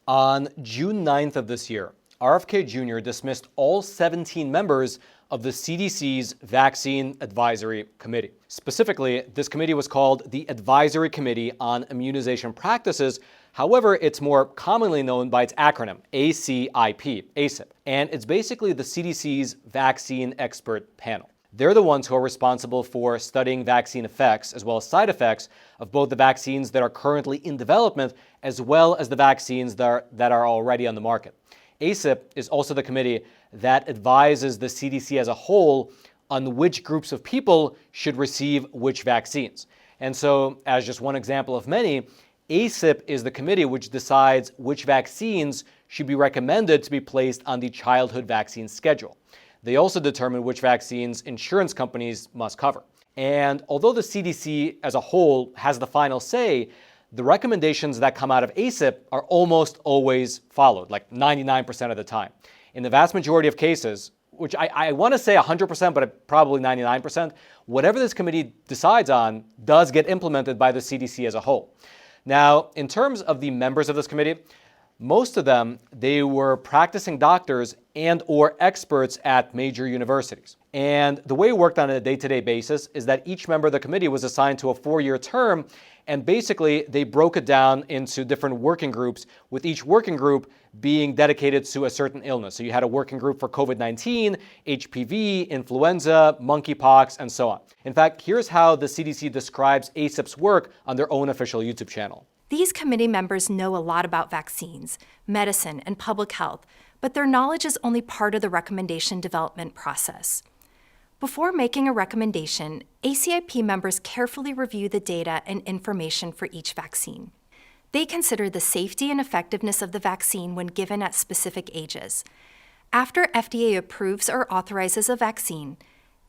On June 9th of this year, RFK Jr. dismissed all 17 members of the CDC's Vaccine Advisory Committee. Specifically, this committee was called the Advisory Committee on Immunization Practices. However, it's more commonly known by its acronym, ACIP, and it's basically the CDC's vaccine expert panel. They're the ones who are responsible for studying vaccine effects as well as side effects of both the vaccines that are currently in development as well as the vaccines that are already on the market. ACIP is also the committee that advises the CDC as a whole on which groups of people should receive which vaccines. And so, as just one example of many, ACIP is the committee which decides which vaccines should be recommended to be placed on the childhood vaccine schedule. They also determine which vaccines insurance companies must cover. And although the CDC as a whole has the final say, the recommendations that come out of ACIP are almost always followed, like 99% of the time. In the vast majority of cases, which I want to say 100%, but probably 99%, whatever this committee decides on does get implemented by the CDC as a whole. Now, in terms of the members of this committee, most of them, they were practicing doctors and or experts at major universities. And the way it worked on a day-to-day basis is that each member of the committee was assigned to a 4-year term, and basically they broke it down into different working groups, with each working group being dedicated to a certain illness. So you had a working group for COVID-19, HPV, influenza, monkeypox, and so on. In fact, here's how the CDC describes ACIP's work on their own official YouTube channel. These committee members know a lot about vaccines, medicine, and public health, but their knowledge is only part of the recommendation development process. Before making a recommendation, ACIP members carefully review the data and information for each vaccine. They consider the safety and effectiveness of the vaccine when given at specific ages. After FDA approves or authorizes a vaccine,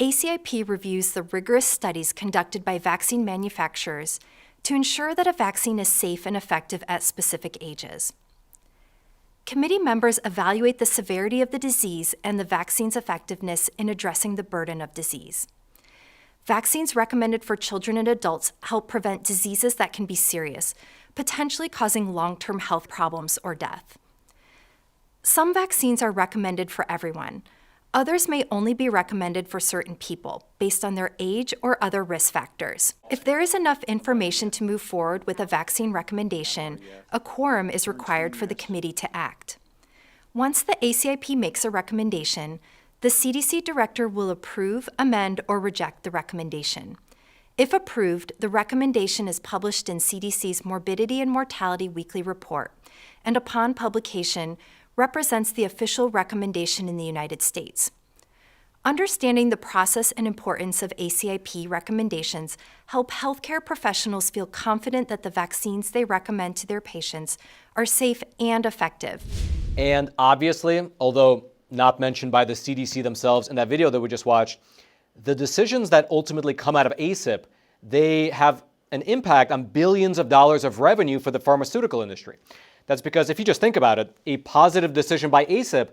ACIP reviews the rigorous studies conducted by vaccine manufacturers to ensure that a vaccine is safe and effective at specific ages. Committee members evaluate the severity of the disease and the vaccine's effectiveness in addressing the burden of disease. Vaccines recommended for children and adults help prevent diseases that can be serious, potentially causing long-term health problems or death. Some vaccines are recommended for everyone. Others may only be recommended for certain people based on their age or other risk factors. If there is enough information to move forward with a vaccine recommendation, a quorum is required for the committee to act. Once the ACIP makes a recommendation, the CDC director will approve, amend, or reject the recommendation. If approved, the recommendation is published in CDC's Morbidity and Mortality Weekly Report, and upon publication, represents the official recommendation in the United States. Understanding the process and importance of ACIP recommendations help healthcare professionals feel confident that the vaccines they recommend to their patients are safe and effective. And obviously, although not mentioned by the CDC themselves in that video that we just watched, the decisions that ultimately come out of ACIP, they have an impact on billions of dollars of revenue for the pharmaceutical industry. That's because if you just think about it, a positive decision by ACIP,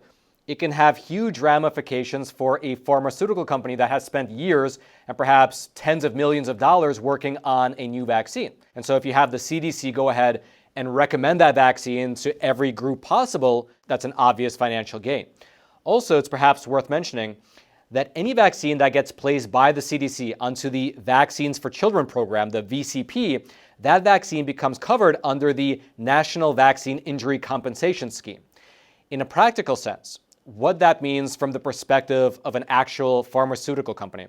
it can have huge ramifications for a pharmaceutical company that has spent years and perhaps tens of millions of dollars working on a new vaccine. And so if you have the CDC go ahead and recommend that vaccine to every group possible, that's an obvious financial gain. Also, it's perhaps worth mentioning that any vaccine that gets placed by the CDC onto the Vaccines for Children program, the VCP, that vaccine becomes covered under the National Vaccine Injury Compensation Scheme. In a practical sense, what that means from the perspective of an actual pharmaceutical company,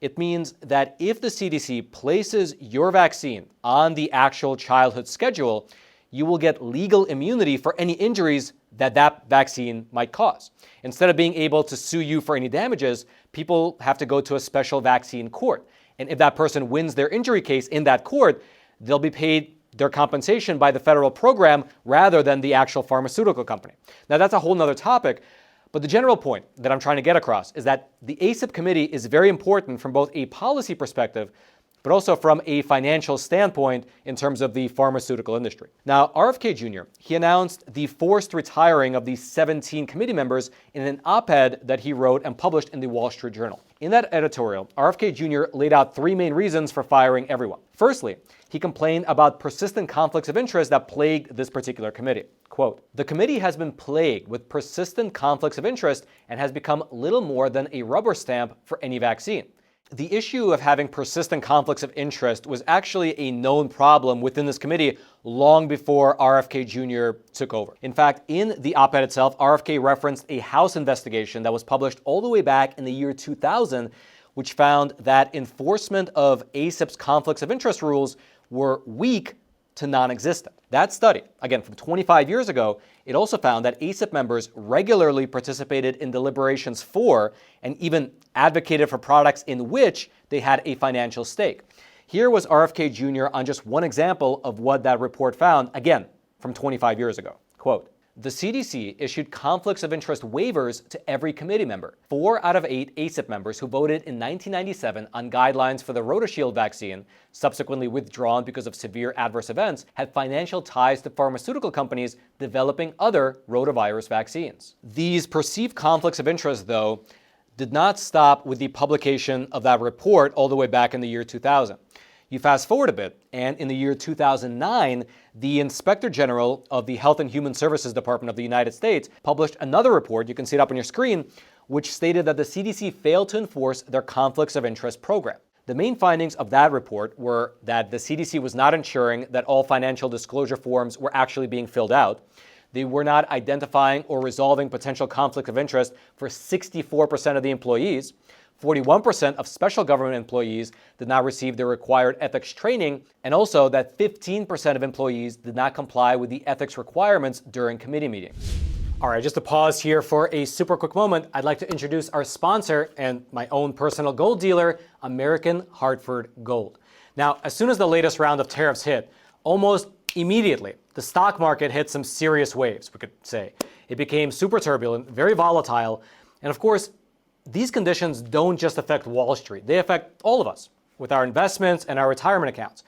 it means that if the CDC places your vaccine on the actual childhood schedule, you will get legal immunity for any injuries that vaccine might cause. Instead of being able to sue you for any damages, people have to go to a special vaccine court. And if that person wins their injury case in that court, they'll be paid their compensation by the federal program rather than the actual pharmaceutical company. Now, that's a whole nother topic, but the general point that I'm trying to get across is that the ACIP committee is very important from both a policy perspective, but also from a financial standpoint in terms of the pharmaceutical industry. Now, RFK Jr., he announced the forced retiring of the 17 committee members in an op-ed that he wrote and published in the Wall Street Journal. In that editorial, RFK Jr. laid out 3 main reasons for firing everyone. Firstly, he complained about persistent conflicts of interest that plagued this particular committee. Quote, "The committee has been plagued with persistent conflicts of interest and has become little more than a rubber stamp for any vaccine." The issue of having persistent conflicts of interest was actually a known problem within this committee long before RFK Jr. took over. In fact, in the op-ed itself, RFK referenced a House investigation that was published all the way back in the year 2000, which found that enforcement of ACIP's conflicts of interest rules were weak to non-existent. That study, again from 25 years ago, it also found that ACIP members regularly participated in deliberations for and even advocated for products in which they had a financial stake. Here was RFK Jr. on just one example of what that report found, again from 25 years ago. Quote, "The CDC issued conflicts of interest waivers to every committee member. 4 out of 8 ACIP members who voted in 1997 on guidelines for the RotaShield vaccine, subsequently withdrawn because of severe adverse events, had financial ties to pharmaceutical companies developing other rotavirus vaccines." These perceived conflicts of interest, though, did not stop with the publication of that report all the way back in the year 2000. You fast forward a bit, and in the year 2009, the Inspector General of the Health and Human Services Department of the United States published another report, you can see it up on your screen, which stated that the CDC failed to enforce their conflicts of interest program. The main findings of that report were that the CDC was not ensuring that all financial disclosure forms were actually being filled out. They were not identifying or resolving potential conflict of interest for 64% of the employees. 41% of special government employees did not receive the required ethics training, and also that 15% of employees did not comply with the ethics requirements during committee meetings. All right, just to pause here for a super quick moment, I'd like to introduce our sponsor and my own personal gold dealer, American Hartford Gold. Now, as soon as the latest round of tariffs hit, almost immediately, the stock market hit some serious waves, we could say. It became super turbulent, very volatile, and of course, these conditions don't just affect Wall Street. They affect all of us with our investments and our retirement accounts.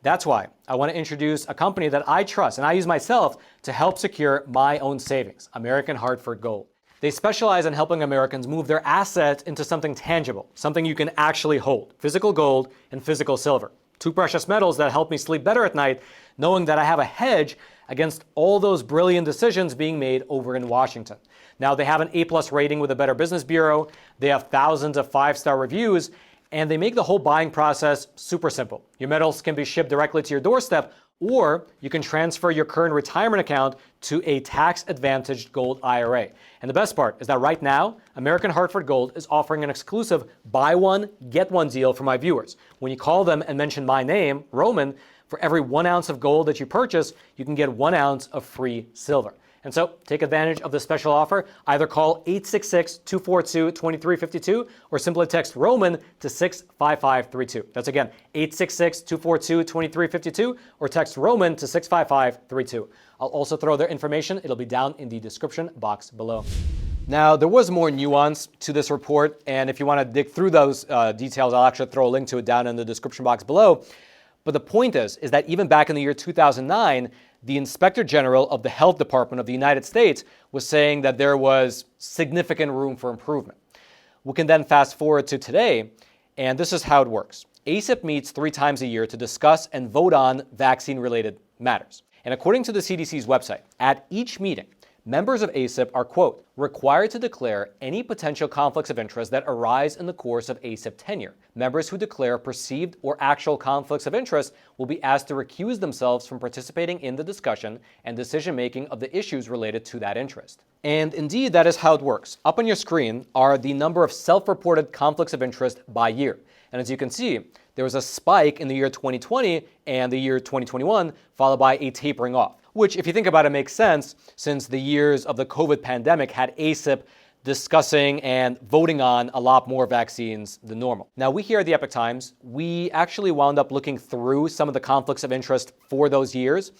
That's why I want to introduce a company that I trust and I use myself to help secure my own savings, American Hartford Gold. They specialize in helping Americans move their assets into something tangible, something you can actually hold, physical gold and physical silver. 2 precious metals that help me sleep better at night, knowing that I have a hedge against all those brilliant decisions being made over in Washington. Now, they have an A+ rating with the Better Business Bureau, they have thousands of 5-star reviews, and they make the whole buying process super simple. Your metals can be shipped directly to your doorstep, or you can transfer your current retirement account to a tax-advantaged gold IRA. And the best part is that right now, American Hartford Gold is offering an exclusive buy one, get one deal for my viewers. When you call them and mention my name, Roman, for every 1 ounce of gold that you purchase, you can get 1 ounce of free silver. And so take advantage of this special offer. Either call 866-242-2352 or simply text Roman to 65532. That's again, 866-242-2352 or text Roman to 65532. I'll also throw their information. It'll be down in the description box below. Now, there was more nuance to this report, and if you want to dig through those details, I'll actually throw a link to it down in the description box below. But the point is that even back in the year 2009, the Inspector General of the Health Department of the United States was saying that there was significant room for improvement. We can then fast forward to today, and this is how it works. ACIP meets 3 times a year to discuss and vote on vaccine-related matters. And according to the CDC's website, at each meeting, members of ACIP are, quote, required to declare any potential conflicts of interest that arise in the course of ACIP tenure. Members who declare perceived or actual conflicts of interest will be asked to recuse themselves from participating in the discussion and decision-making of the issues related to that interest. And indeed, that is how it works. Up on your screen are the number of self-reported conflicts of interest by year. And as you can see, there was a spike in the year 2020 and the year 2021, followed by a tapering off, which, if you think about it, makes sense since the years of the COVID pandemic had ACIP discussing and voting on a lot more vaccines than normal. Now, we here at the Epoch Times, we actually wound up looking through some of the conflicts of interest for those years,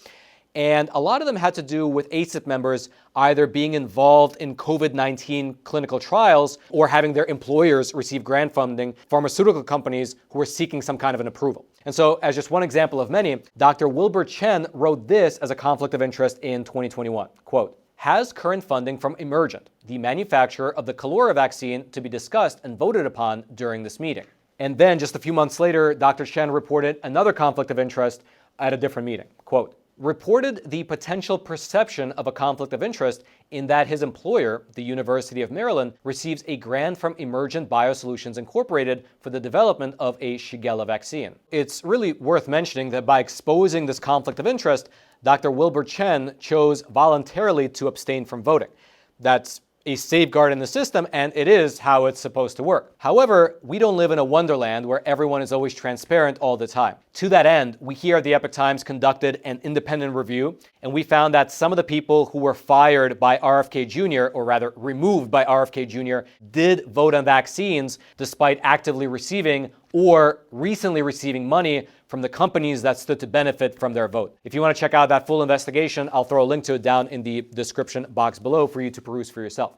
and a lot of them had to do with ACIP members either being involved in COVID-19 clinical trials or having their employers receive grant funding, pharmaceutical companies who were seeking some kind of an approval. And so, as just one example of many, Dr. Wilbur Chen wrote this as a conflict of interest in 2021, quote, has current funding from Emergent, the manufacturer of the Calora vaccine, to be discussed and voted upon during this meeting. And then just a few months later, Dr. Chen reported another conflict of interest at a different meeting, quote, reported the potential perception of a conflict of interest in that his employer, the University of Maryland, receives a grant from Emergent Biosolutions Incorporated for the development of a Shigella vaccine. It's really worth mentioning that by exposing this conflict of interest, Dr. Wilbur Chen chose voluntarily to abstain from voting. That's a safeguard in the system, and it is how it's supposed to work. However, we don't live in a wonderland where everyone is always transparent all the time. To that end, we here at the Epoch Times conducted an independent review, and we found that some of the people who were fired by RFK Jr., or rather removed by RFK Jr., did vote on vaccines despite actively receiving or recently receiving money from the companies that stood to benefit from their vote. If you want to check out that full investigation, I'll throw a link to it down in the description box below for you to peruse for yourself.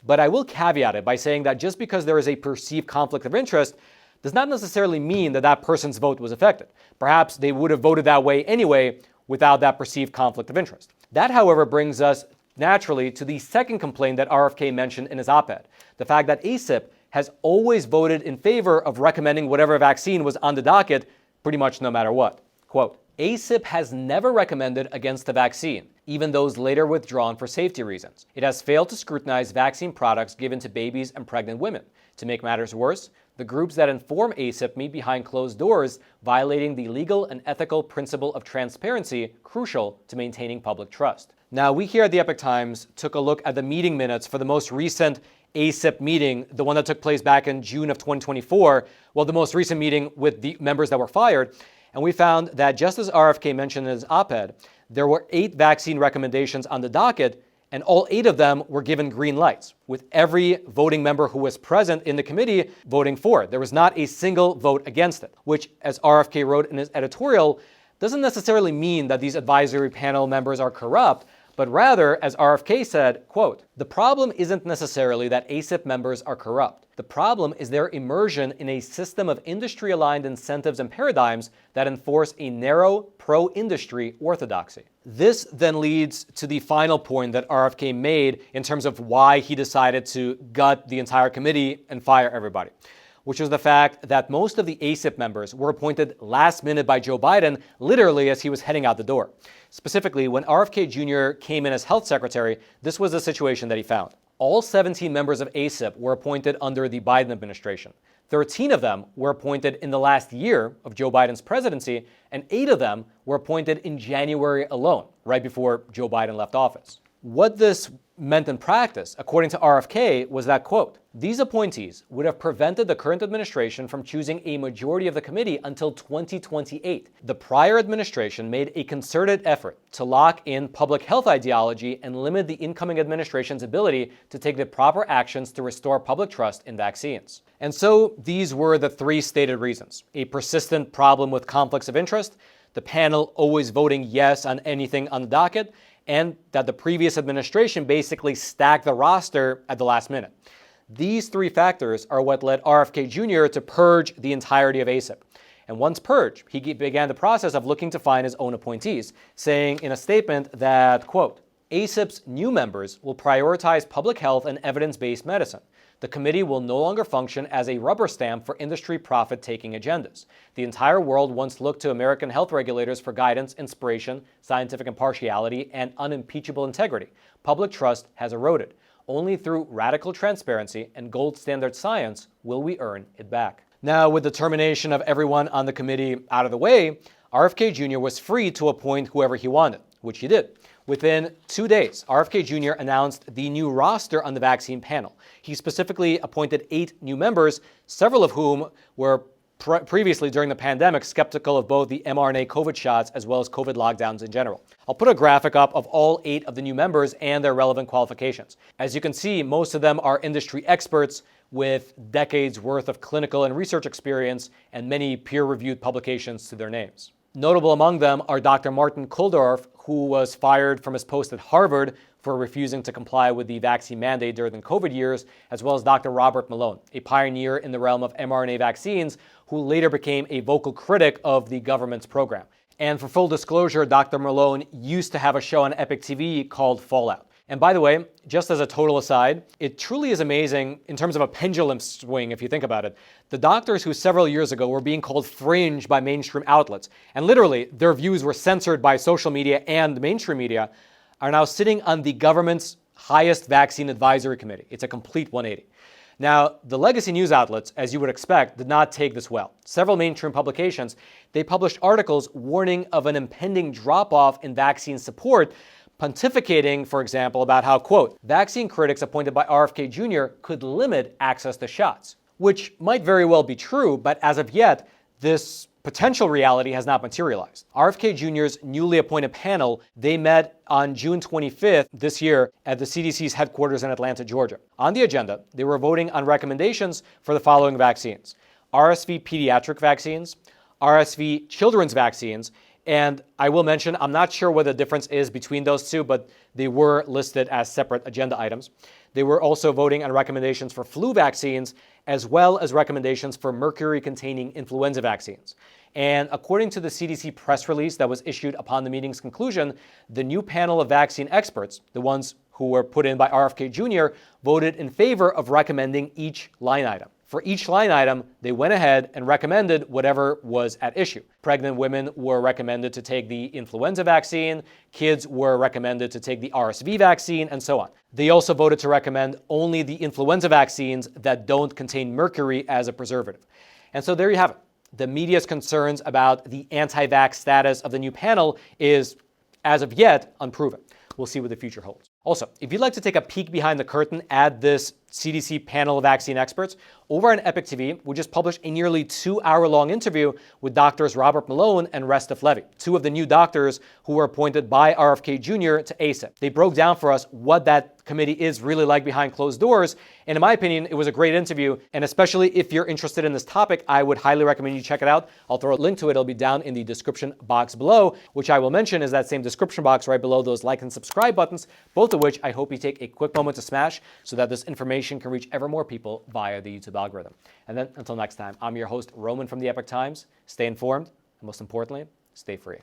But I will caveat it by saying that just because there is a perceived conflict of interest does not necessarily mean that that person's vote was affected. Perhaps they would have voted that way anyway without that perceived conflict of interest. That, however, brings us naturally to the second complaint that RFK mentioned in his op-ed, the fact that ACIP has always voted in favor of recommending whatever vaccine was on the docket pretty much no matter what. Quote, ACIP has never recommended against the vaccine, even those later withdrawn for safety reasons. It has failed to scrutinize vaccine products given to babies and pregnant women. To make matters worse, the groups that inform ACIP meet behind closed doors, violating the legal and ethical principle of transparency crucial to maintaining public trust. Now, we here at the Epoch Times took a look at the meeting minutes for the most recent ACIP meeting, the one that took place back in June of 2024, well, the most recent meeting with the members that were fired, and we found that just as RFK mentioned in his op-ed, there were 8 vaccine recommendations on the docket, and all 8 of them were given green lights, with every voting member who was present in the committee voting for it. There was not a single vote against it, which, as RFK wrote in his editorial, doesn't necessarily mean that these advisory panel members are corrupt, but rather, as RFK said, quote, the problem isn't necessarily that ACIP members are corrupt. The problem is their immersion in a system of industry-aligned incentives and paradigms that enforce a narrow, pro-industry orthodoxy. This then leads to the final point that RFK made in terms of why he decided to gut the entire committee and fire everybody, which was the fact that most of the ACIP members were appointed last minute by Joe Biden, literally as he was heading out the door. Specifically, when RFK Jr. came in as health secretary, this was the situation that he found. All 17 members of ACIP were appointed under the Biden administration. 13 of them were appointed in the last year of Joe Biden's presidency, and 8 of them were appointed in January alone, right before Joe Biden left office. What this meant in practice, according to RFK, was that, quote, these appointees would have prevented the current administration from choosing a majority of the committee until 2028. The prior administration made a concerted effort to lock in public health ideology and limit the incoming administration's ability to take the proper actions to restore public trust in vaccines. And so these were the 3 stated reasons: a persistent problem with conflicts of interest, the panel always voting yes on anything on the docket, and that the previous administration basically stacked the roster at the last minute. These 3 factors are what led RFK Jr. to purge the entirety of ACIP. And once purged, he began the process of looking to find his own appointees, saying in a statement that, quote, ACIP's new members will prioritize public health and evidence-based medicine. The committee will no longer function as a rubber stamp for industry profit-taking agendas. The entire world once looked to American health regulators for guidance, inspiration, scientific impartiality, and unimpeachable integrity. Public trust has eroded. Only through radical transparency and gold standard science will we earn it back. Now, with the termination of everyone on the committee out of the way, RFK Jr. was free to appoint whoever he wanted, which he did. Within 2 days, RFK Jr. announced the new roster on the vaccine panel. He specifically appointed 8 new members, several of whom were previously during the pandemic skeptical of both the mRNA COVID shots as well as COVID lockdowns in general. I'll put a graphic up of all 8 of the new members and their relevant qualifications. As you can see, most of them are industry experts with decades worth of clinical and research experience and many peer-reviewed publications to their names. Notable among them are Dr. Martin Kulldorff, who was fired from his post at Harvard for refusing to comply with the vaccine mandate during the COVID years, as well as Dr. Robert Malone, a pioneer in the realm of mRNA vaccines, who later became a vocal critic of the government's program. And for full disclosure, Dr. Malone used to have a show on Epoch TV called Fallout. And by the way, just as a total aside, it truly is amazing in terms of a pendulum swing, if you think about it. The doctors who several years ago were being called fringe by mainstream outlets, and literally their views were censored by social media and mainstream media, are now sitting on the government's highest vaccine advisory committee. It's a complete 180. Now, the legacy news outlets, as you would expect, did not take this well. Several mainstream publications, they published articles warning of an impending drop-off in vaccine support, pontificating, for example, about how, quote, vaccine critics appointed by RFK Jr. could limit access to shots, which might very well be true, but as of yet, this potential reality has not materialized. RFK Jr.'s newly appointed panel, they met on June 25th this year at the CDC's headquarters in Atlanta, Georgia. On the agenda, they were voting on recommendations for the following vaccines: RSV pediatric vaccines, RSV children's vaccines, and I will mention, I'm not sure what the difference is between those two, but they were listed as separate agenda items. They were also voting on recommendations for flu vaccines, as well as recommendations for mercury-containing influenza vaccines. And according to the CDC press release that was issued upon the meeting's conclusion, the new panel of vaccine experts, the ones who were put in by RFK Jr., voted in favor of recommending each line item. For each line item, they went ahead and recommended whatever was at issue. Pregnant women were recommended to take the influenza vaccine, kids were recommended to take the RSV vaccine, and so on. They also voted to recommend only the influenza vaccines that don't contain mercury as a preservative. And so there you have it. The media's concerns about the anti-vax status of the new panel is, as of yet, unproven. We'll see what the future holds. Also, if you'd like to take a peek behind the curtain at this CDC panel of vaccine experts, over on Epoch TV, we just published a nearly 2-hour-long interview with doctors Robert Malone and Restif Levy, two of the new doctors who were appointed by RFK Jr. to ACIP. They broke down for us what that committee is really like behind closed doors, and in my opinion, it was a great interview, and especially if you're interested in this topic, I would highly recommend you check it out. I'll throw a link to it. It'll be down in the description box below, which I will mention is that same description box right below those like and subscribe buttons, both of which I hope you take a quick moment to smash so that this information can reach ever more people via the YouTube algorithm. And then until next time, I'm your host, Roman from the Epoch Times. Stay informed, and most importantly, stay free.